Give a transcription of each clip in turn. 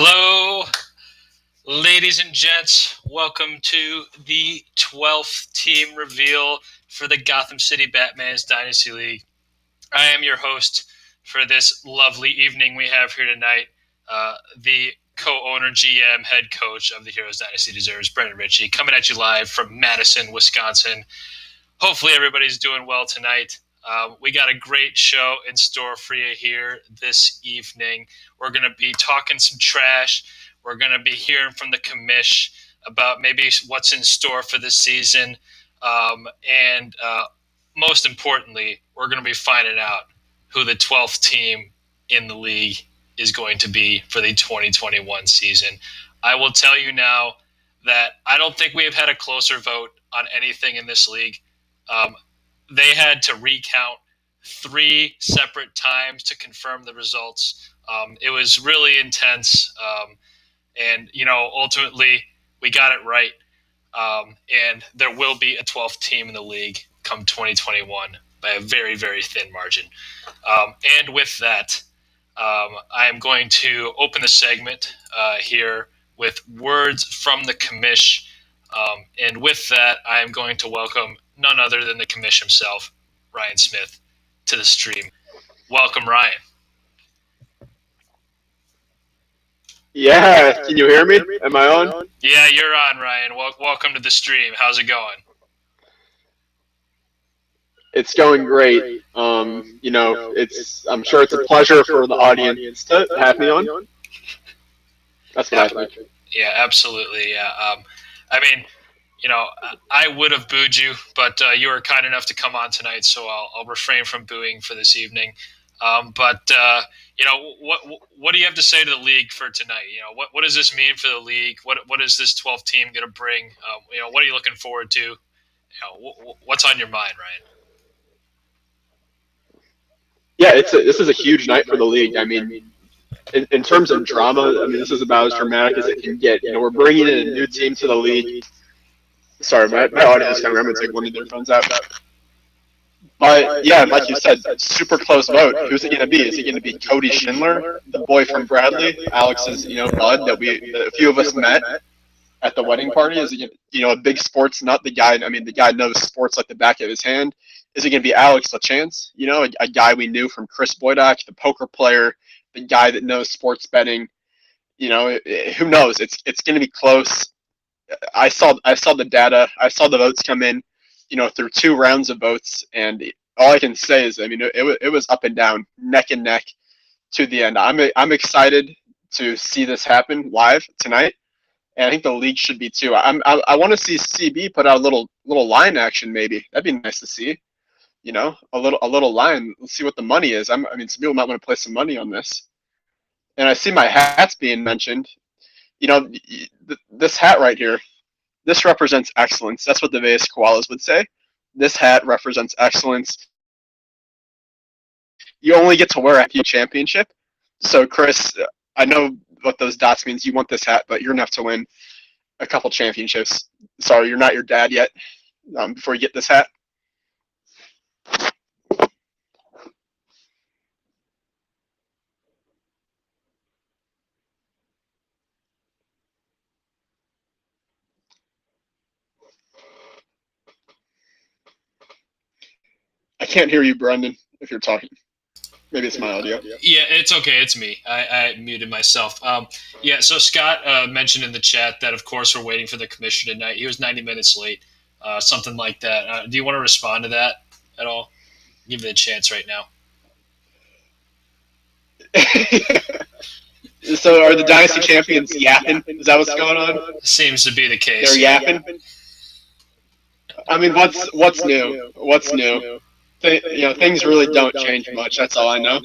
Hello, ladies and gents. Welcome to the 12th team reveal for the Gotham City Batman's Dynasty League. I am your host for this lovely evening we have here tonight. The co-owner, GM, head coach of the Heroes Dynasty Deserves, Brendan Ritchie, coming at you live from Madison, Wisconsin. Hopefully everybody's doing well tonight. We got a great show in store for you here this evening. We're going to be talking some trash. We're going to be hearing from the commish about maybe what's in store for this season. And most importantly, we're going to be finding out who the 12th team in the league is going to be for the 2021 season. I will tell you now that I don't think we have had a closer vote on anything in this league. They had to recount 3 separate times to confirm the results. It was really intense. And, ultimately we got it right. And there will be a 12th team in the league come 2021 by a very, very thin margin. And with that, I am going to open the segment here with words from the commish. And with that, I am going to welcome none other than the commish himself, Ryan Smith, to the stream. Welcome, Ryan. Yeah, can you hear me? Am I on? Yeah, you're on, Ryan. Welcome to the stream. How's it going? It's going great. I'm sure it's a pleasure for the audience to have me on. That's what I think. Yeah, absolutely. Yeah. I would have booed you, but you were kind enough to come on tonight, so I'll refrain from booing for this evening. What do you have to say to the league for tonight? What does this mean for the league? What is this 12th team going to bring? What are you looking forward to? What's on your mind, Ryan? Yeah, this is a huge night for the league. I mean, in terms of drama, this is about as dramatic as it can get. We're bringing in a new team to the league. Sorry, my audio is coming. I'm going to take one of their phones out. But, yeah, like you said, super close vote. Who's it going to be? Is it going to be Cody Schindler, the boy from Bradley, Alex's, bud that a few of us met at the wedding party? Is it, a big sports nut? The guy knows sports like the back of his hand. Is it going to be Alex LaChance? A guy we knew from Chris Boydock, the poker player, the guy that knows sports betting. Who knows? It's going to be close. I saw the data. I saw the votes come in, through 2 rounds of votes, and all I can say is, it was up and down, neck and neck to the end. I'm excited to see this happen live tonight, and I think the league should be too. I want to see CB put out a little line action, maybe. That'd be nice to see. A little line. Let's see what the money is. Some people might want to play some money on this. And I see my hats being mentioned. This hat right here, this represents excellence. That's what the Vegas Koalas would say. This hat represents excellence. You only get to wear a championship. So, Chris, I know what those dots means. You want this hat, but you're going to have to win a couple championships. Sorry, you're not your dad yet before you get this hat. I can't hear you, Brendan, if you're talking. Maybe it's my audio. Yeah, it's okay. It's me. I muted myself. So Scott mentioned in the chat that, of course, we're waiting for the commissioner tonight. He was 90 minutes late, something like that. Do you want to respond to that at all? Give you the chance right now. So are the Dynasty champions yapping? Is that what's going on? Seems to be the case. They're yapping? What's new? What's new? Things really don't change much. That's all I know.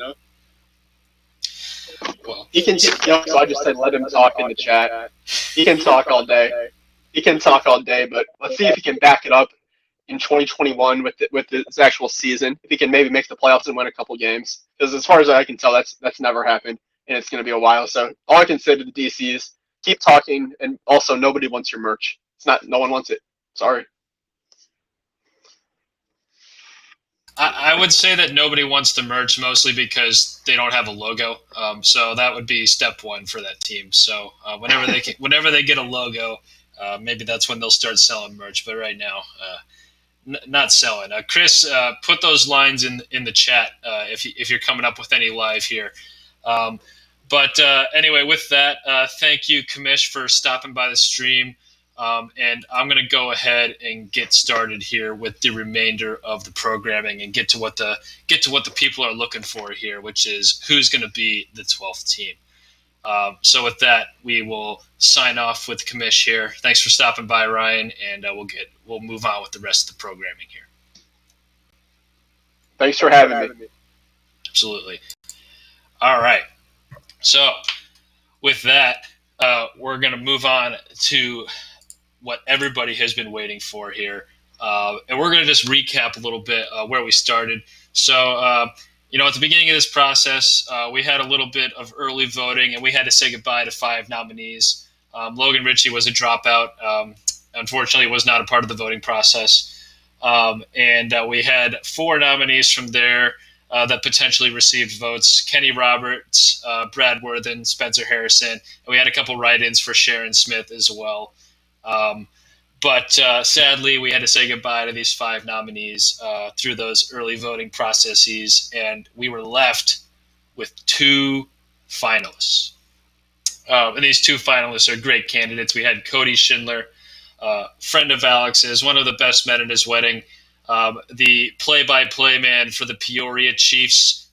Well, he can. So I just said let him talk in the chat. He can talk all day. But let's see if he can back it up in 2021 with this actual season. If he can maybe make the playoffs and win a couple games, because as far as I can tell, that's never happened, and it's going to be a while. So all I can say to the DC is keep talking, and also nobody wants your merch. No one wants it. Sorry. I would say that nobody wants to merge mostly because they don't have a logo. So that would be step one for that team. So whenever they get a logo, maybe that's when they'll start selling merch. But right now, not selling. Chris, put those lines in the chat if you're coming up with any live here. Um, but anyway, with that, thank you, Kamish, for stopping by the stream. And I'm going to go ahead and get started here with the remainder of the programming and get to what the people are looking for here, which is who's going to be the 12th team. So with that, we will sign off with Kamish here. Thanks for stopping by, Ryan, and we'll move on with the rest of the programming here. Thanks for having me. Absolutely. All right. So with that, we're going to move on to what everybody has been waiting for here. And we're going to just recap a little bit where we started. So, at the beginning of this process, we had a little bit of early voting, and we had to say goodbye to 5 nominees. Logan Ritchie was a dropout. Unfortunately, was not a part of the voting process. And we had 4 nominees from there that potentially received votes: Kenny Roberts, Brad Worthen, Spencer Harrison. And we had a couple write-ins for Sharon Smith as well. But sadly, we had to say goodbye to these 5 nominees through those early voting processes, and we were left with 2 finalists. And these 2 finalists are great candidates. We had Cody Schindler, friend of Alex's, one of the best men at his wedding, the play-by-play man for the Peoria Chiefs,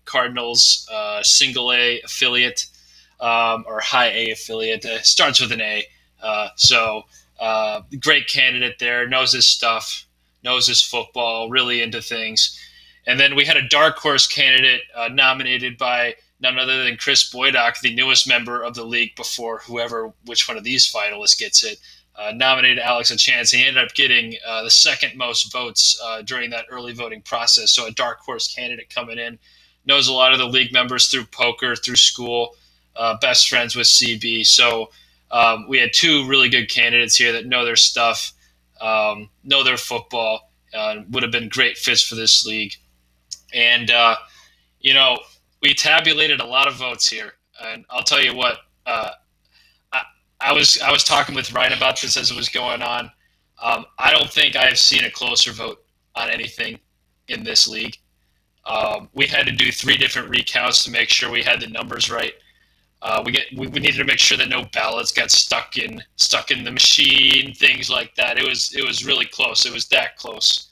Cardinals single A affiliate, or high A affiliate. Starts with an A. Great candidate there, knows his stuff, knows his football, really into things. And then we had a dark horse candidate nominated by none other than Chris Boydock, the newest member of the league before which one of these finalists gets it. Nominated Alex a chance. He ended up getting the second most votes during that early voting process. So a dark horse candidate coming in, knows a lot of the league members through poker, through school, best friends with CB. So we had 2 really good candidates here that know their stuff, know their football, would have been great fits for this league. And, we tabulated a lot of votes here. And I'll tell you what, I was talking with Ryan about this as it was going on. I don't think I've seen a closer vote on anything in this league. We had to do 3 different recounts to make sure we had the numbers right. We needed to make sure that no ballots got stuck in the machine, things like that. It was really close. It was that close.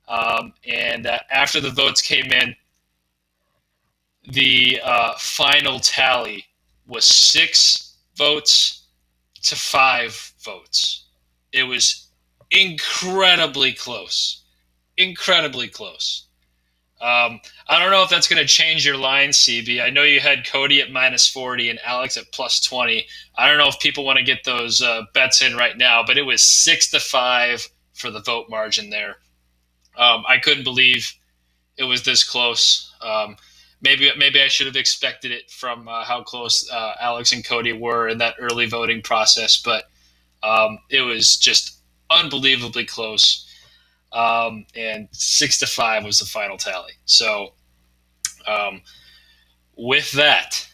And after the votes came in, the final tally was 6 votes to 5 votes. It was incredibly close. Incredibly close. I don't know if that's going to change your line, CB. I know you had Cody at -40 and Alex at +20. I don't know if people want to get those bets in right now, but it was 6-5 for the vote margin there. I couldn't believe it was this close. Maybe I should have expected it from how close Alex and Cody were in that early voting process, but it was just unbelievably close. And 6-5 was the final tally. So, with that,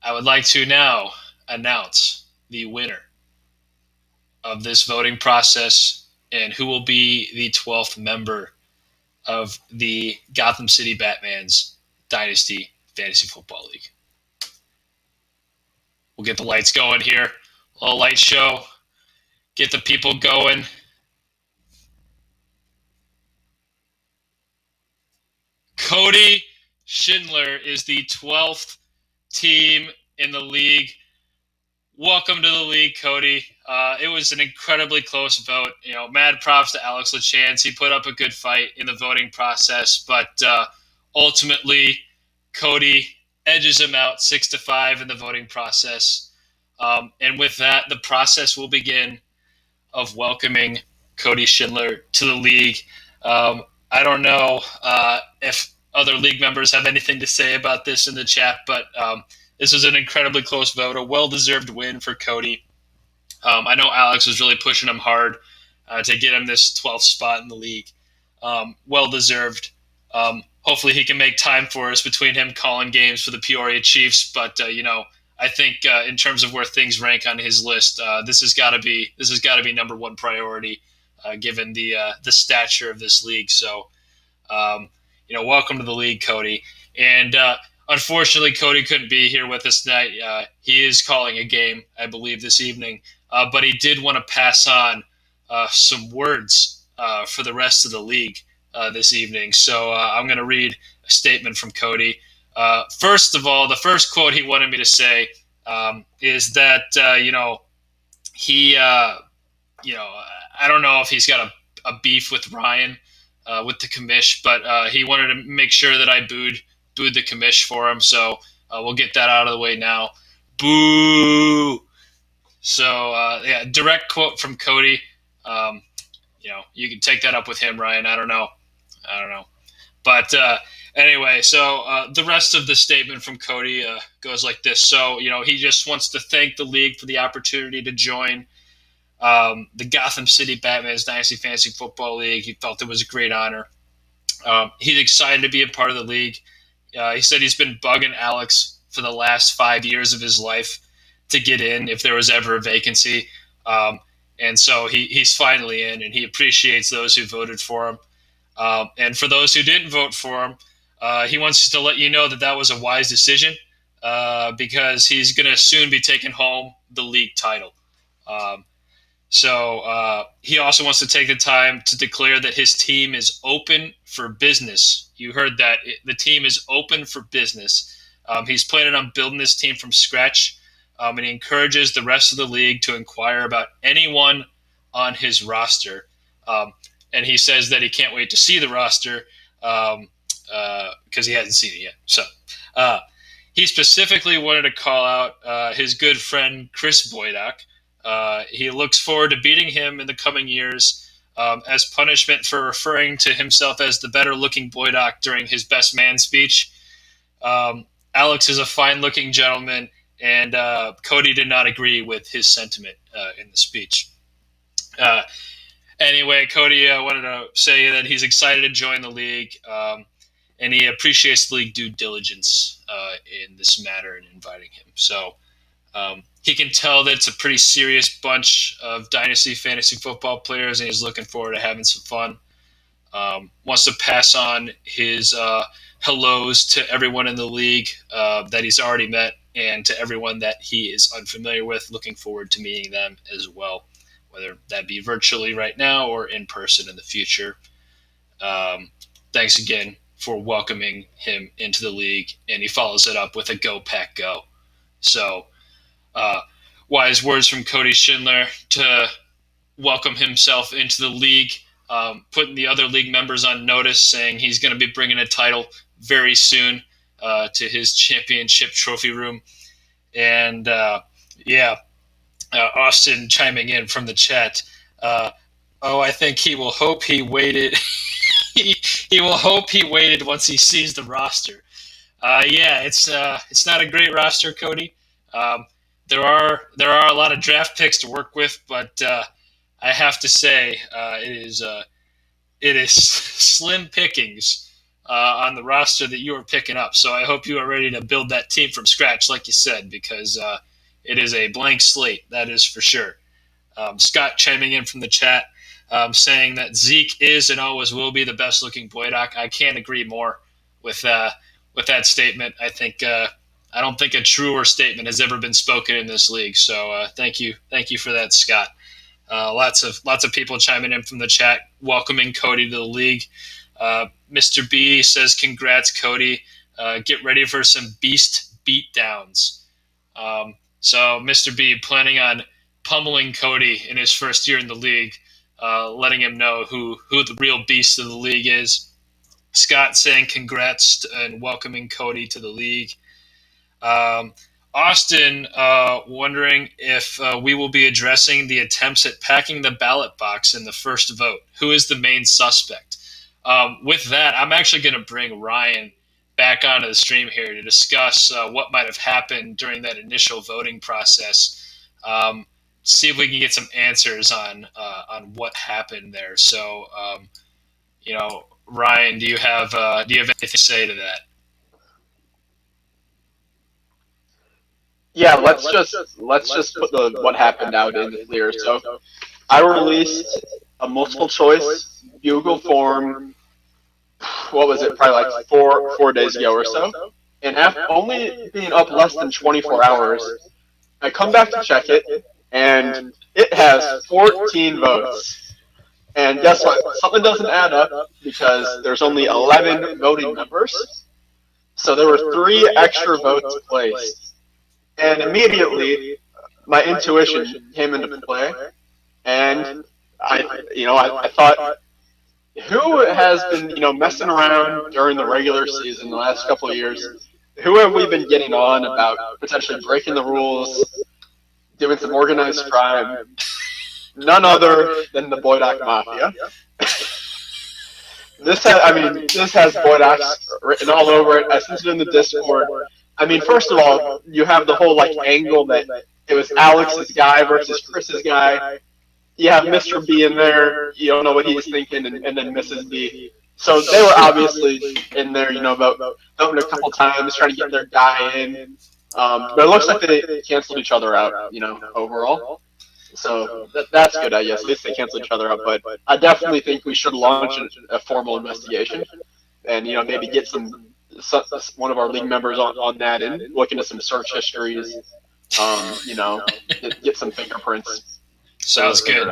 I would like to now announce the winner of this voting process and who will be the 12th member of the Gotham City Batman's Dynasty Fantasy Football League. We'll get the lights going here. A little light show. Get the people going. Cody Schindler is the 12th team in the league. Welcome to the league, Cody. It was an incredibly close vote. Mad props to Alex LaChance. He put up a good fight in the voting process, but ultimately, Cody edges him out 6-5 in the voting process. And with that, the process will begin of welcoming Cody Schindler to the league. I don't know if other league members have anything to say about this in the chat, but this was an incredibly close vote, a well-deserved win for Cody. I know Alex was really pushing him hard to get him this 12th spot in the league. Well deserved. Hopefully, he can make time for us between him calling games for the Peoria Chiefs. But I think in terms of where things rank on his list, this has got to be number one priority, given the stature of this league. So, welcome to the league, Cody. And unfortunately, Cody couldn't be here with us tonight. He is calling a game, I believe, this evening. But he did want to pass on some words for the rest of the league this evening. So I'm going to read a statement from Cody. First of all, the first quote he wanted me to say is that, he, I don't know if he's got a beef with Ryan, with the commish, but he wanted to make sure that I booed the commish for him. So we'll get that out of the way now. Boo! So yeah, direct quote from Cody. You can take that up with him, Ryan. I don't know. But anyway, so the rest of the statement from Cody goes like this. So, he just wants to thank the league for the opportunity to join the Gotham City Batman's Dynasty Fantasy Football League. He felt it was a great honor. He's excited to be a part of the league. He said he's been bugging Alex for the last 5 years of his life to get in if there was ever a vacancy. And so he's finally in, and he appreciates those who voted for him. And for those who didn't vote for him, he wants to let you know that was a wise decision because he's going to soon be taking home the league title. So he also wants to take the time to declare that his team is open for business. You heard that. The team is open for business. He's planning on building this team from scratch, and he encourages the rest of the league to inquire about anyone on his roster. And he says that he can't wait to see the roster because he hasn't seen it yet. So he specifically wanted to call out his good friend Chris Boydock. He looks forward to beating him in the coming years as punishment for referring to himself as the better-looking Boydock during his best man speech. Alex is a fine-looking gentleman, and Cody did not agree with his sentiment in the speech. Anyway, Cody wanted to say that he's excited to join the league, and he appreciates the league due diligence in this matter and inviting him. So he can tell that it's a pretty serious bunch of Dynasty fantasy football players, and he's looking forward to having some fun. Wants to pass on his hellos to everyone in the league that he's already met, and to everyone that he is unfamiliar with. Looking forward to meeting them as well, whether that be virtually right now or in person in the future. Thanks again for welcoming him into the league, and he follows it up with a Go Pack Go. So wise words from Cody Schindler to welcome himself into the league, putting the other league members on notice, saying he's going to be bringing a title very soon to his championship trophy room. And Austin chiming in from the chat. I think he will hope he waited. he will hope he waited once he sees the roster. It's not a great roster, Cody. There are a lot of draft picks to work with, but I have to say it is slim pickings on the roster that you are picking up. So I hope you are ready to build that team from scratch, like you said, because it is a blank slate, that is for sure. Scott chiming in from the chat, saying that Zeke is and always will be the best-looking Boydock. I can't agree more with that statement. I don't think a truer statement has ever been spoken in this league. So thank you for that, Scott. Lots of people chiming in from the chat, welcoming Cody to the league. Mr. B says, "Congrats, Cody. Get ready for some beast beatdowns." So Mr. B planning on pummeling Cody in his first year in the league, letting him know who the real beast of the league is. Scott saying congrats and welcoming Cody to the league. Austin wondering if we will be addressing the attempts at packing the ballot box in the first vote. Who is the main suspect? With that, I'm actually going to bring Ryan back onto the stream here to discuss what might have happened during that initial voting process. See if we can get some answers on what happened there. So, Ryan, do you have anything to say to that? Yeah, let's just put the what happened out in the clear. So I released a multiple choice Bugle form. What was it? Probably like four days ago or so. And after only being up less than 24 hours, I come back to check it, and it has 14 votes. And guess what? Something doesn't add up because there's only 11 voting members. So there were 3 extra votes placed. And immediately, my intuition came into play, and I thought, who has been, messing around during the regular season the last couple of years? Who have we been getting on about potentially breaking the rules, doing some organized crime? None other than the Boydock Mafia. This has Boydocks written all over it. I sent it in the Discord. I mean, first of all, you have the whole angle that it was Alex's guy versus Chris's guy. You have Mr. B in there. You don't know what he's thinking, and then Mrs. B. So they were obviously in there, voting a couple times, trying to get their guy in. But it looks like they canceled each other out, overall. So that's good, I guess. At least they canceled each other out. But I definitely think we should launch a formal investigation, and maybe get one of our league members on that and look into some search histories. Get some fingerprints. Sounds good.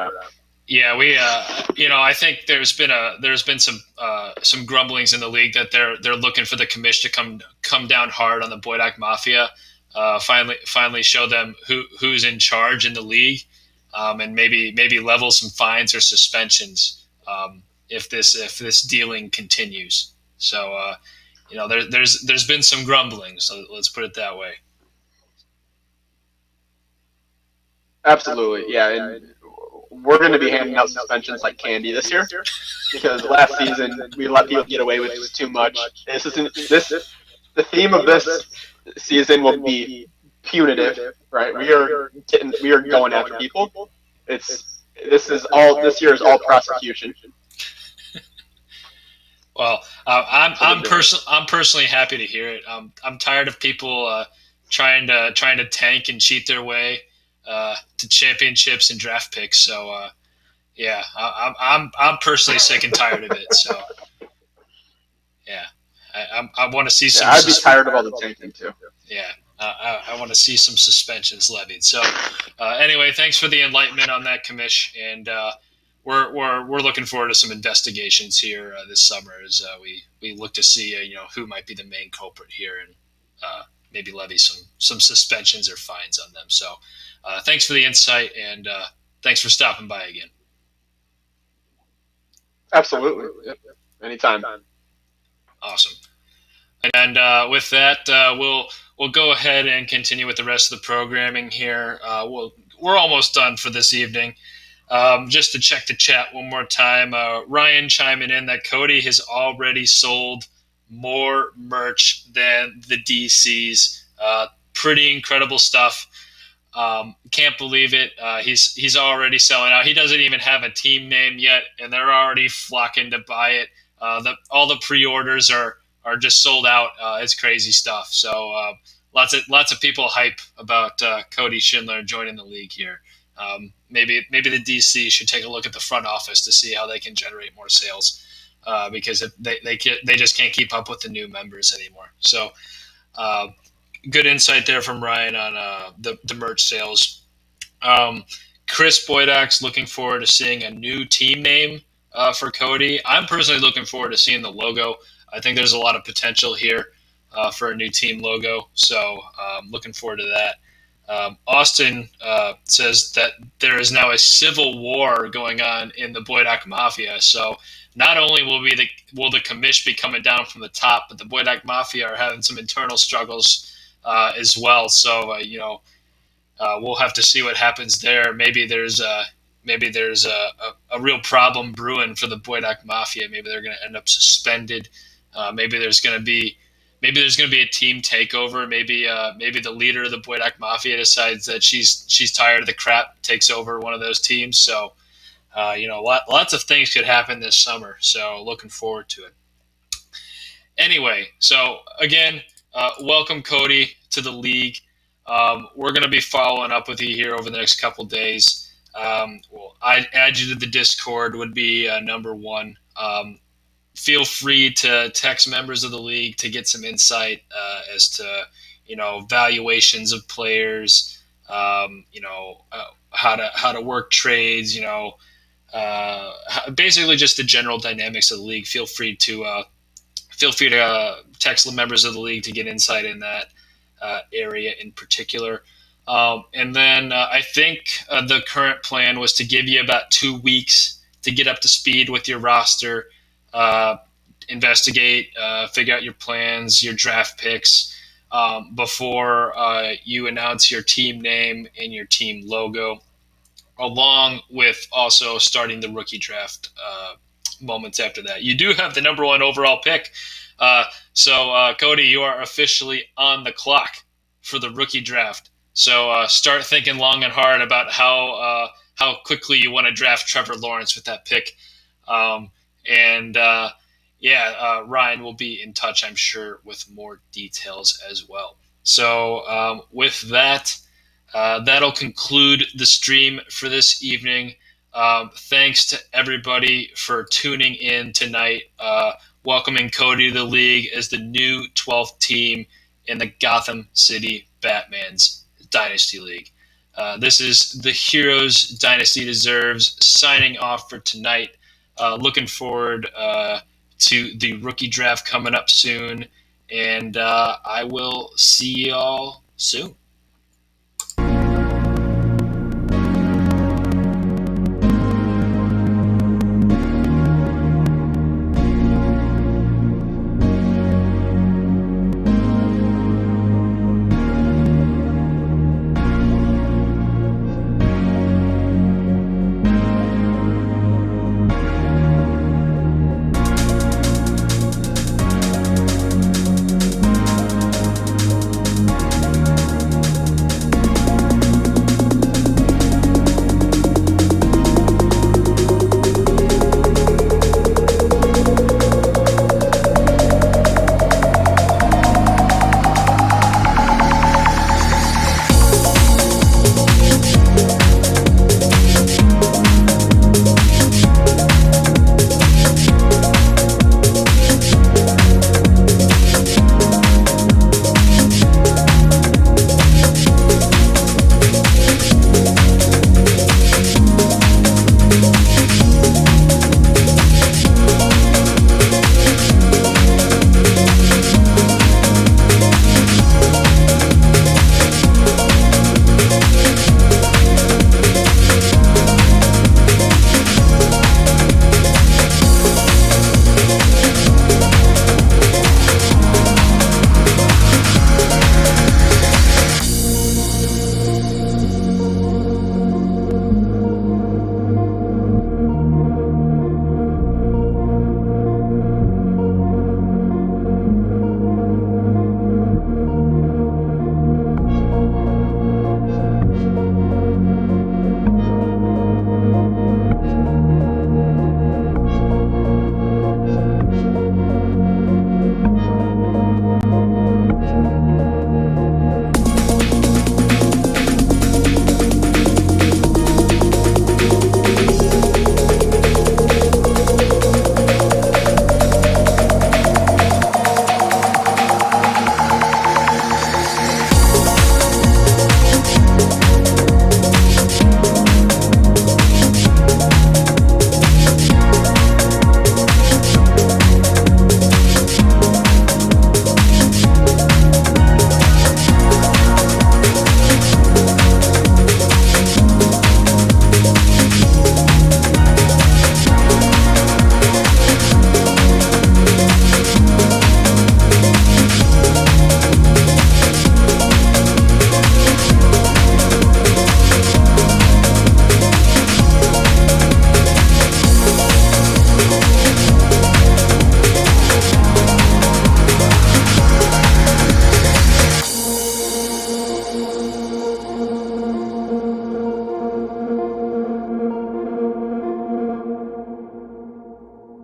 Yeah, we I think there's been some grumblings in the league that they're looking for the commission to come down hard on the Boydock Mafia. Finally show them who's in charge in the league, and maybe level some fines or suspensions if this dealing continues. So there's been some grumbling. So let's put it that way. Absolutely, yeah, and we're going to be handing out suspensions like candy this year because last season we let people get away with too much. The theme of this season will be punitive, right? We are going after people. This year is all prosecution. Well, I'm personally happy to hear it. I'm tired of people trying to tank and cheat their way to championships and draft picks. So yeah, I'm personally sick and tired of it. So yeah, I want to see some. Yeah, I'd be tired of all the tanking too. Yeah, I want to see some suspensions levied. So anyway, thanks for the enlightenment on that, Commish, and we're looking forward to some investigations here this summer as we look to see who might be the main culprit here and maybe levy some suspensions or fines on them. So thanks for the insight and thanks for stopping by again. Absolutely. Yep. Anytime. Awesome. And with that, we'll go ahead and continue with the rest of the programming here. We're almost done for this evening. Just to check the chat one more time, Ryan chiming in that Cody has already sold more merch than the DCs. Pretty incredible stuff. Can't believe it. He's already selling out. He doesn't even have a team name yet, and they're already flocking to buy it. All the pre-orders are just sold out. It's crazy stuff. So lots of people hype about Cody Schindler joining the league here. Maybe the DC should take a look at the front office to see how they can generate more sales because they just can't keep up with the new members anymore. So good insight there from Ryan on the merch sales. Chris Boydocks looking forward to seeing a new team name for Cody. I'm personally looking forward to seeing the logo. I think there's a lot of potential here for a new team logo. So looking forward to that. Austin says that there is now a civil war going on in the Boydock Mafia. So not only will the commish be coming down from the top, but the Boydock Mafia are having some internal struggles as well. So we'll have to see what happens there. Maybe there's a real problem brewing for the Boydock Mafia. Maybe they're going to end up suspended. Maybe there's going to be a team takeover. Maybe the leader of the Boydock Mafia decides that she's tired of the crap, takes over one of those teams. So Lots of things could happen this summer. So looking forward to it. Anyway, so again, welcome Cody to the league. We're going to be following up with you here over the next couple days. I'd add you to the Discord would be number one. Feel free to text members of the league to get some insight as to valuations of players, how to work trades, basically just the general dynamics of the league. Feel free to text the members of the league to get insight in that area in particular. And then I think the current plan was to give you about 2 weeks to get up to speed with your roster, investigate, figure out your plans, your draft picks before you announce your team name and your team logo, along with also starting the rookie draft moments after that. You do have the number one overall pick. So Cody, you are officially on the clock for the rookie draft. So start thinking long and hard about how quickly you want to draft Trevor Lawrence with that pick. Ryan will be in touch, I'm sure, with more details as well. So with that, that'll conclude the stream for this evening. Thanks to everybody for tuning in tonight, welcoming Cody to the league as the new 12th team in the Gotham City Batman's Dynasty League. This is the Heroes Dynasty Deserves signing off for tonight. Looking forward to the rookie draft coming up soon, and I will see y'all soon.